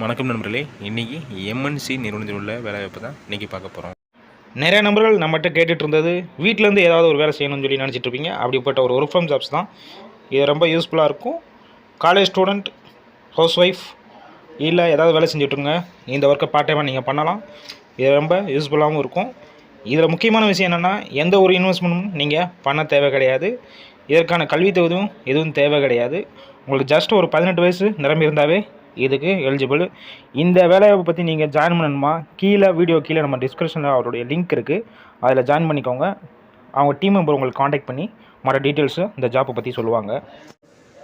வணக்கம் நண்பர்களே, இன்றைக்கி எம்என்சி நிறுவனத்தில் உள்ள வேலைவாய்ப்பு தான் இன்றைக்கி பார்க்க போகிறோம். நிறைய நபர்கள் நம்மகிட்ட கேட்டுட்டு இருந்தது வீட்டிலேருந்து ஏதாவது ஒரு வேலை செய்யணும்னு சொல்லி நினச்சிட்டு இருப்பீங்க. அப்படிப்பட்ட ஒரு ஒர்க் ஃப்ரம் ஜாப்ஸ் தான் இது. ரொம்ப யூஸ்ஃபுல்லாக இருக்கும். காலேஜ் ஸ்டூடெண்ட், ஹவுஸ் ஒய்ஃப் இல்லை ஏதாவது வேலை செஞ்சுட்ருங்க, இந்த ஒர்க்கை பார்ட் டைமாக நீங்கள் பண்ணலாம். இது ரொம்ப யூஸ்ஃபுல்லாகவும் இருக்கும். இதில் முக்கியமான விஷயம் என்னென்னா, எந்த ஒரு இன்வெஸ்ட்மெண்ட்டும் நீங்கள் பண்ண தேவை கிடையாது. இதற்கான கல்வி தகுதியும் எதுவும் தேவை கிடையாது. உங்களுக்கு ஜஸ்ட் ஒரு 18 வயசு நிரம்பி இருந்தாவே இதுக்கு எலிஜிபிள். இந்த வேலையை பற்றி நீங்கள் ஜாயின் பண்ணணுமா, வீடியோ கீழே நம்ம டிஸ்கிரிப்ஷனில் அவருடைய லிங்க் இருக்குது, அதில் ஜாயின் பண்ணிக்கோங்க. அவங்க டீம் மெம்பர் உங்களுக்கு காண்டாக்ட் பண்ணி மற்ற டீட்டெயில்ஸு இந்த ஜாப்பை பற்றி சொல்லுவாங்க.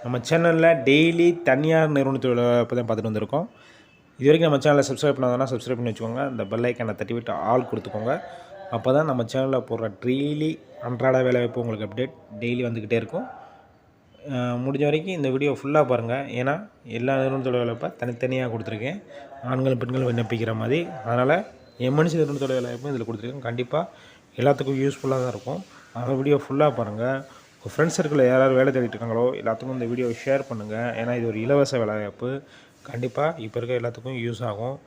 நம்ம சேனலில் டெய்லி தனியார் நிறுவனத்தோட தான் பார்த்துட்டு வந்திருக்கோம். இது வரைக்கும் நம்ம சேனலை சப்ஸ்கிரைப் பண்ணாதனா சப்ஸ்கிரைப் பண்ணி வச்சுக்கோங்க. அந்த பெல் ஐக்கானை தட்டி விட்டு ஆல் கொடுத்துக்கோங்க. அப்போ தான் நம்ம சேனலில் போடுற டெய்லி அன்றாட வேலைவாய்ப்பு உங்களுக்கு அப்டேட் டெய்லி வந்துக்கிட்டே இருக்கும். முடிஞ்ச வரைக்கும் இந்த வீடியோ ஃபுல்லாக பாருங்கள். ஏன்னா எல்லா நிறுவனத்தோட வேலைவாய்ப்பை தனித்தனியாக கொடுத்துருக்கேன், ஆண்கள் பெண்கள் விண்ணப்பிக்கிற மாதிரி. அதனால் எம்என்சி நிறுவனத்தோட வேலைவாய்ப்பும் இதில் கொடுத்துருக்கேன். கண்டிப்பாக எல்லாத்துக்கும் யூஸ்ஃபுல்லாக தான் இருக்கும். அந்த வீடியோ ஃபுல்லாக பாருங்கள். உங்கள் ஃப்ரெண்ட்ஸ் சர்க்கிளில் யாராவது வேலை தேடிட்டு இருக்காங்களோ எல்லாத்துக்கும் இந்த வீடியோவை ஷேர் பண்ணுங்கள். ஏன்னா இது ஒரு இலவச வேலைவாய்ப்பு. கண்டிப்பாக இப்போ இருக்க எல்லாத்துக்கும் யூஸ் ஆகும்.